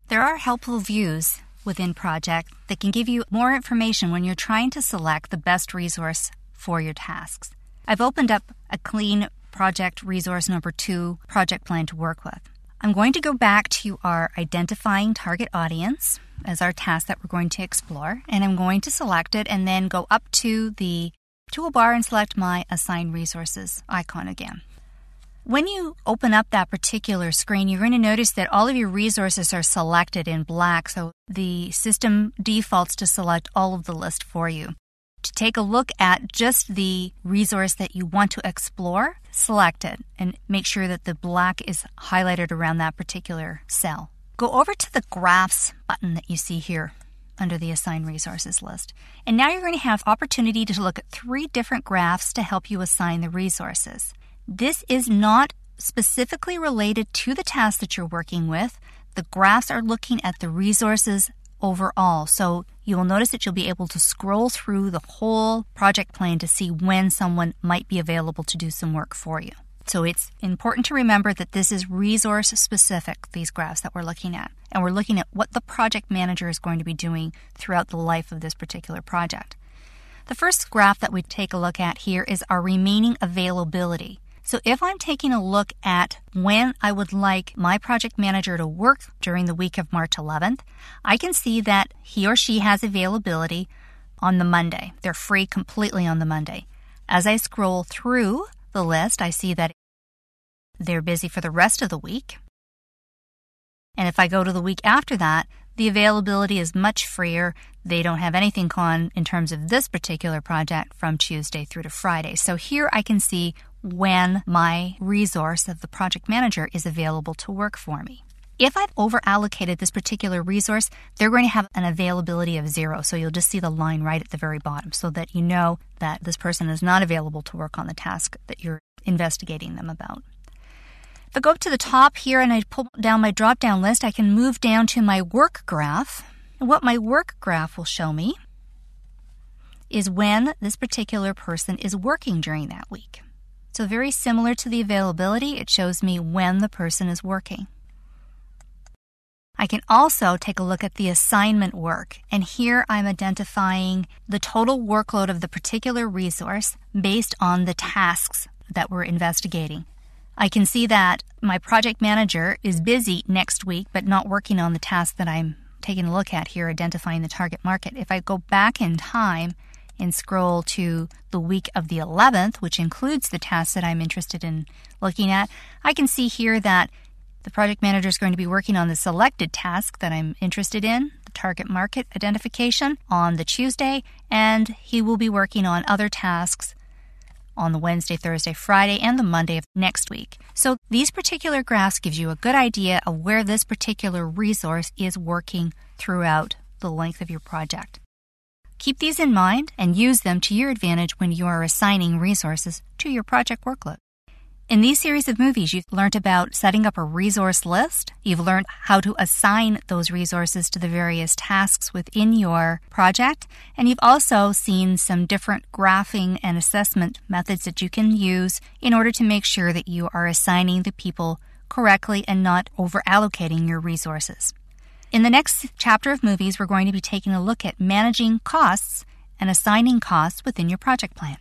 There are helpful views within Project that can give you more information when you're trying to select the best resource for your tasks. I've opened up a clean project resource number 2 project plan to work with. I'm going to go back to our identifying target audience as our task that we're going to explore, and I'm going to select it and then go up to the toolbar and select my Assign Resources icon again. When you open up that particular screen, you're going to notice that all of your resources are selected in black, so the system defaults to select all of the list for you. To take a look at just the resource that you want to explore, select it and make sure that the black is highlighted around that particular cell. Go over to the Graphs button that you see here under the Assign Resources list. And now you're going to have opportunity to look at 3 different graphs to help you assign the resources. This is not specifically related to the task that you're working with. The graphs are looking at the resources overall. So you will notice that you'll be able to scroll through the whole project plan to see when someone might be available to do some work for you. So it's important to remember that this is resource specific, these graphs that we're looking at. And we're looking at what the project manager is going to be doing throughout the life of this particular project. The first graph that we take a look at here is our remaining availability. So if I'm taking a look at when I would like my project manager to work during the week of March 11th, I can see that he or she has availability on the Monday. They're free completely on the Monday. As I scroll through the list, I see that they're busy for the rest of the week. And if I go to the week after that, the availability is much freer. They don't have anything on in terms of this particular project from Tuesday through to Friday. So here I can see when my resource of the project manager is available to work for me. If I've over-allocated this particular resource, they're going to have an availability of 0. So you'll just see the line right at the very bottom so that you know that this person is not available to work on the task that you're investigating them about. If I go up to the top here and I pull down my drop-down list, I can move down to my work graph. And what my work graph will show me is when this particular person is working during that week. So very similar to the availability, it shows me when the person is working. I can also take a look at the assignment work, and here I'm identifying the total workload of the particular resource based on the tasks that we're investigating. I can see that my project manager is busy next week, but not working on the task that I'm taking a look at here, identifying the target market. If I go back in time and scroll to the week of the 11th, which includes the tasks that I'm interested in looking at, I can see here that the project manager is going to be working on the selected task that I'm interested in, the target market identification, on the Tuesday, and he will be working on other tasks on the Wednesday, Thursday, Friday, and the Monday of next week. So these particular graphs gives you a good idea of where this particular resource is working throughout the length of your project. Keep these in mind and use them to your advantage when you are assigning resources to your project workload. In these series of movies, you've learned about setting up a resource list. You've learned how to assign those resources to the various tasks within your project. And you've also seen some different graphing and assessment methods that you can use in order to make sure that you are assigning the people correctly and not over-allocating your resources. In the next chapter of movies, we're going to be taking a look at managing costs and assigning costs within your project plan.